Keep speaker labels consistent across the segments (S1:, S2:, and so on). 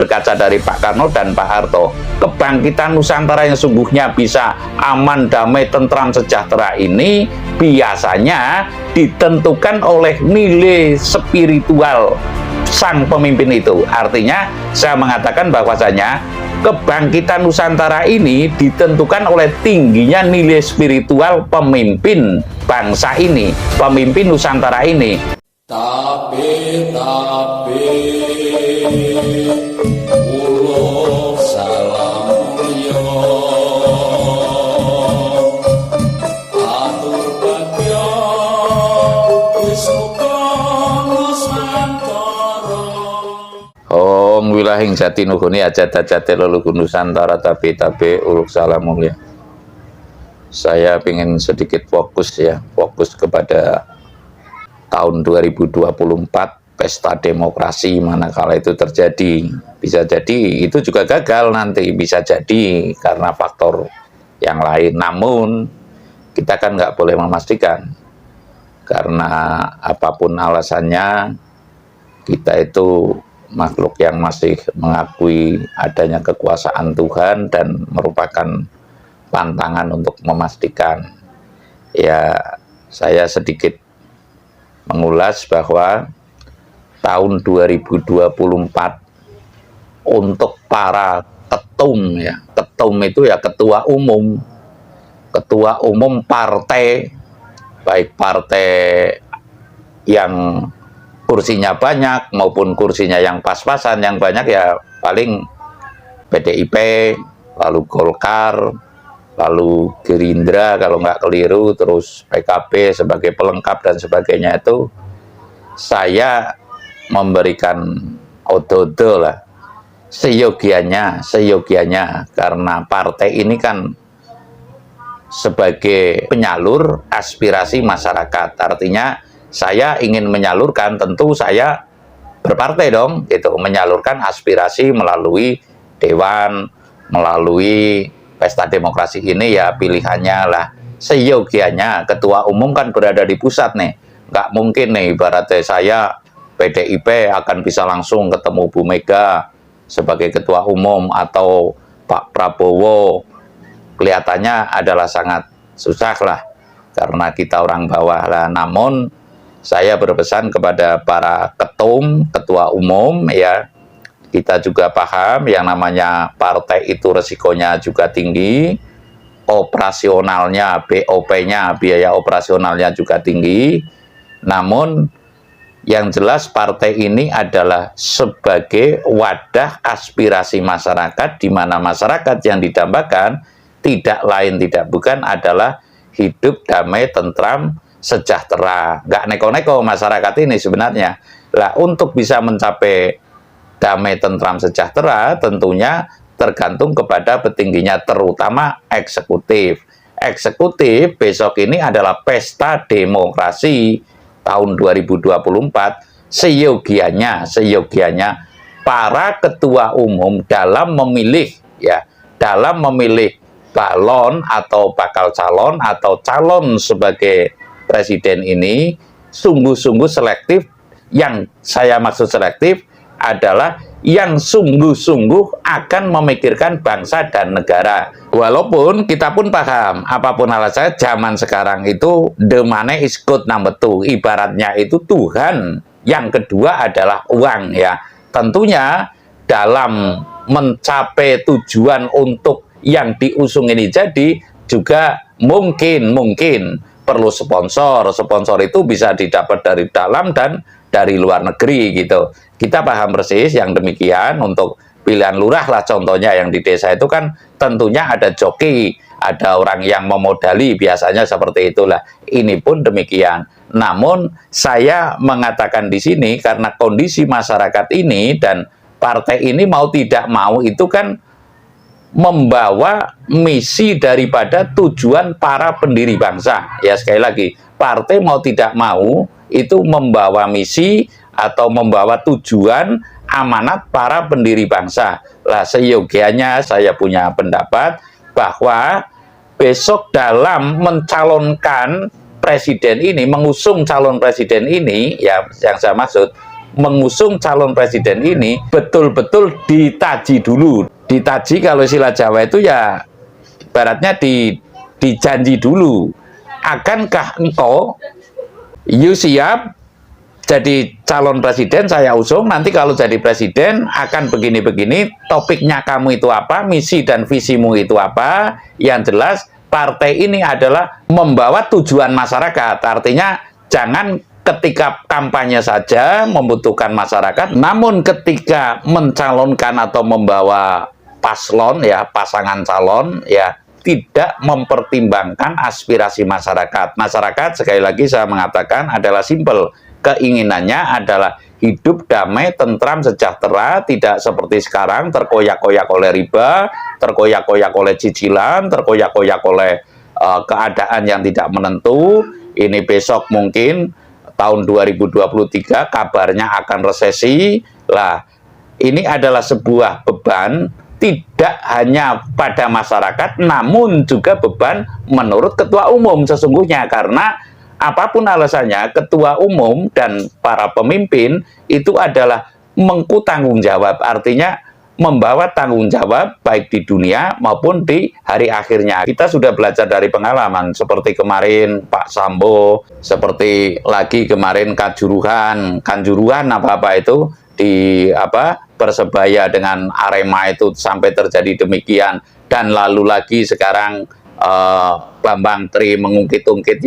S1: berkaca dari Pak Karno dan Pak Harto, kebangkitan Nusantara yang sungguhnya bisa aman, damai, tentram, sejahtera ini biasanya ditentukan oleh nilai spiritual sang pemimpin itu. Artinya saya mengatakan bahwasanya kebangkitan Nusantara ini ditentukan oleh tingginya nilai spiritual pemimpin bangsa ini, pemimpin Nusantara ini.
S2: Tapi ulo salam yo atur bagyo wis muga Nusantara.
S1: Om wilahing jati nuhuni ajat-ajate leluhur Nusantara tapi uluk salam mulia. Saya ingin sedikit fokus kepada tahun 2024, pesta demokrasi manakala itu terjadi. Bisa jadi itu juga gagal nanti, bisa jadi karena faktor yang lain. Namun kita kan nggak boleh memastikan, karena apapun alasannya kita itu makhluk yang masih mengakui adanya kekuasaan Tuhan dan merupakan pantangan untuk memastikan. Ya, saya sedikit mengulas bahwa tahun 2024 untuk para ketum ketum itu ya ketua umum partai, baik partai yang kursinya banyak maupun kursinya yang pas-pasan. Yang banyak ya paling PDIP, lalu Golkar, lalu Gerindra kalau nggak keliru, terus PKB sebagai pelengkap dan sebagainya. Itu saya memberikan odo-odo lah, seyogianya, karena partai ini kan sebagai penyalur aspirasi masyarakat. Artinya saya ingin menyalurkan, tentu saya berpartai dong, gitu, menyalurkan aspirasi melalui dewan, melalui pesta demokrasi ini. Ya pilihannya lah seyogianya. Ketua umum kan berada di pusat nih, nggak mungkin nih ibaratnya saya PDIP akan bisa langsung ketemu Bu Mega sebagai ketua umum atau Pak Prabowo. Kelihatannya adalah sangat susah lah karena kita orang bawah lah. Namun saya berpesan kepada para ketua umum, ya, kita juga paham yang namanya partai itu resikonya juga tinggi, operasionalnya, BOP-nya, biaya operasionalnya juga tinggi. Namun yang jelas partai ini adalah sebagai wadah aspirasi masyarakat, di mana masyarakat yang didambakan tidak lain tidak bukan adalah hidup damai, tentram, sejahtera. Nggak neko-neko masyarakat ini sebenarnya. Lah, untuk bisa mencapai damai, tentram, sejahtera tentunya tergantung kepada petingginya, terutama eksekutif. Eksekutif besok ini adalah pesta demokrasi tahun 2024. Seyogianya para ketua umum dalam memilih balon atau bakal calon atau calon sebagai presiden ini sungguh-sungguh selektif. Yang saya maksud selektif adalah yang sungguh-sungguh akan memikirkan bangsa dan negara. Walaupun kita pun paham, apapun alasannya zaman sekarang itu the money is good number two. Ibaratnya itu Tuhan yang kedua adalah uang, ya. Tentunya dalam mencapai tujuan untuk yang diusung ini jadi juga mungkin perlu sponsor. Sponsor itu bisa didapat dari dalam dan dari luar negeri, gitu. Kita paham persis yang demikian. Untuk pilihan lurah lah contohnya, yang di desa itu kan tentunya ada joki, ada orang yang memodali, biasanya seperti itulah. Ini pun demikian. Namun saya mengatakan di sini karena kondisi masyarakat ini dan partai ini mau tidak mau itu kan membawa misi daripada tujuan para pendiri bangsa. Ya, sekali lagi, partai mau tidak mau itu membawa misi atau membawa tujuan amanat para pendiri bangsa. Lah, seyogianya saya punya pendapat bahwa besok dalam mencalonkan presiden ini, mengusung calon presiden ini, ya, yang saya maksud mengusung calon presiden ini betul-betul ditaji dulu. Ditaji kalau istilah Jawa itu ya baratnya dijanji dulu. Akankah engkau siap jadi calon presiden, saya usung, nanti kalau jadi presiden akan begini-begini, topiknya kamu itu apa, misi dan visimu itu apa. Yang jelas partai ini adalah membawa tujuan masyarakat, artinya jangan ketika kampanye saja membutuhkan masyarakat, namun ketika mencalonkan atau membawa paslon ya, pasangan calon ya, tidak mempertimbangkan aspirasi masyarakat. Masyarakat, sekali lagi saya mengatakan, adalah simpel. Keinginannya adalah hidup damai, tentram, sejahtera, tidak seperti sekarang terkoyak-koyak oleh riba, terkoyak-koyak oleh cicilan, terkoyak-koyak oleh keadaan yang tidak menentu. Ini besok mungkin tahun 2023 kabarnya akan resesi. Lah, ini adalah sebuah beban tidak hanya pada masyarakat, namun juga beban menurut ketua umum sesungguhnya, karena apapun alasannya, ketua umum dan para pemimpin itu adalah mengku tanggung jawab, artinya membawa tanggung jawab baik di dunia maupun di hari akhirnya. Kita sudah belajar dari pengalaman, seperti kemarin Pak Sambo, seperti lagi kemarin Kanjuruhan apa-apa itu di Persebaya dengan Arema itu sampai terjadi demikian, dan lalu lagi sekarang Bambang Tri mengungkit-ungkit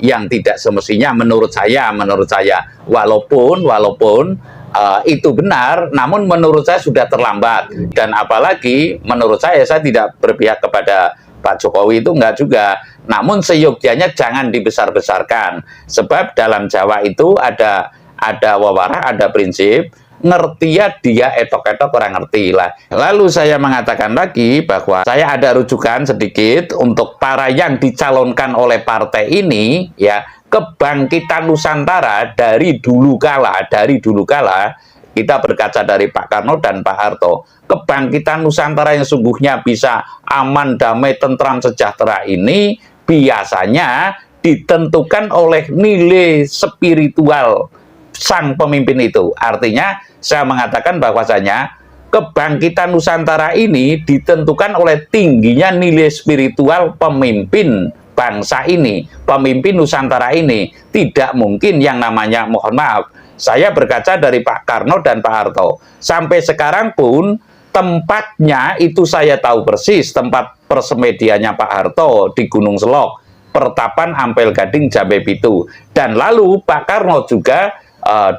S1: yang tidak semestinya menurut saya walaupun itu benar, namun menurut saya sudah terlambat. Dan apalagi menurut saya tidak berpihak kepada Pak Jokowi, itu enggak juga, namun seyogyanya jangan dibesar-besarkan, sebab dalam Jawa itu ada wawarah, ada prinsip, ngerti ya dia, etok-etok orang ngerti lah. Lalu saya mengatakan lagi bahwa saya ada rujukan sedikit untuk para yang dicalonkan oleh partai ini ya. Kebangkitan Nusantara dari dulu kala kita berkaca dari Pak Karno dan Pak Harto, kebangkitan Nusantara yang sungguhnya bisa aman, damai, tentram, sejahtera ini biasanya ditentukan oleh nilai spiritual sang pemimpin itu. Artinya saya mengatakan bahwasanya kebangkitan Nusantara ini ditentukan oleh tingginya nilai spiritual pemimpin bangsa ini, pemimpin Nusantara ini. Tidak mungkin yang namanya, mohon maaf, saya berkaca dari Pak Karno dan Pak Harto, sampai sekarang pun tempatnya itu saya tahu persis, tempat persemediannya Pak Harto di Gunung Selok, Pertapan Ampel Gading Jambe Pitu, dan lalu Pak Karno juga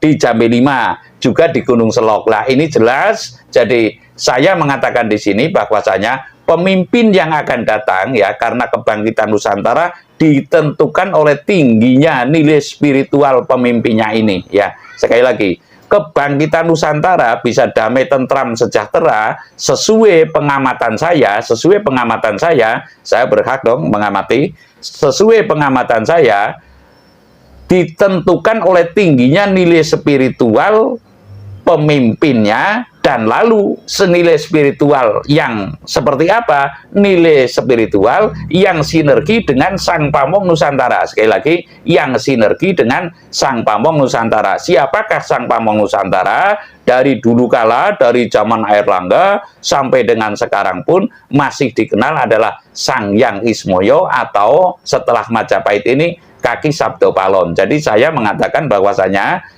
S1: di Jambe 5, juga di Gunung Selok. Lah ini jelas, jadi saya mengatakan di sini bahwasanya pemimpin yang akan datang ya, karena kebangkitan Nusantara ditentukan oleh tingginya nilai spiritual pemimpinnya ini ya. Sekali lagi, kebangkitan Nusantara bisa damai, tentram, sejahtera sesuai pengamatan saya berhak dong mengamati, sesuai pengamatan saya ditentukan oleh tingginya nilai spiritual pemimpinnya, dan lalu senilai spiritual yang seperti apa? Nilai spiritual yang sinergi dengan Sang Pamong Nusantara. Sekali lagi, yang sinergi dengan Sang Pamong Nusantara. Siapakah Sang Pamong Nusantara? Dari dulu kala, dari zaman Airlangga sampai dengan sekarang pun masih dikenal adalah Sang Hyang Ismoyo, atau setelah Majapahit ini Kaki Sabdo Palon. Jadi saya mengatakan bahwasanya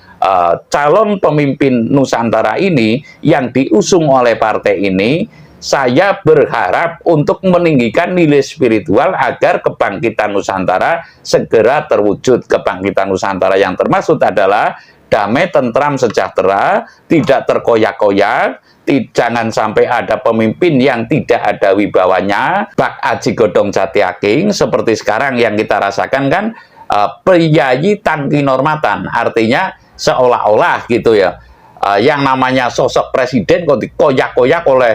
S1: calon pemimpin Nusantara ini yang diusung oleh partai ini, saya berharap untuk meninggikan nilai spiritual agar kebangkitan Nusantara segera terwujud. Kebangkitan Nusantara yang termaksud adalah damai, tentram, sejahtera, tidak terkoyak-koyak, jangan sampai ada pemimpin yang tidak ada wibawanya, bak aji godong jati aking, seperti sekarang yang kita rasakan kan, priyayi tanki normatan, artinya seolah-olah gitu ya, yang namanya sosok presiden kok dikoyak-koyak oleh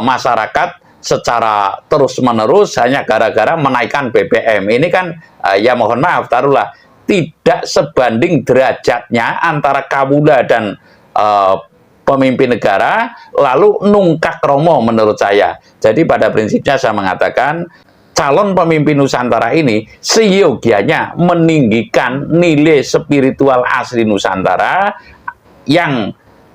S1: masyarakat secara terus-menerus hanya gara-gara menaikkan BBM. Ini kan ya mohon maaf, taruhlah tidak sebanding derajatnya antara kawula dan pemimpin negara, lalu nungkak romo menurut saya. Jadi pada prinsipnya saya mengatakan calon pemimpin Nusantara ini seyogianya meninggikan nilai spiritual asli Nusantara, yang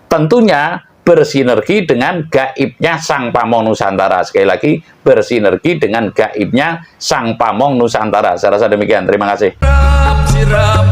S1: tentunya bersinergi dengan gaibnya Sang Pamong Nusantara. Sekali lagi, bersinergi dengan gaibnya Sang Pamong Nusantara. Saya rasa demikian. Terima kasih.
S2: Sirap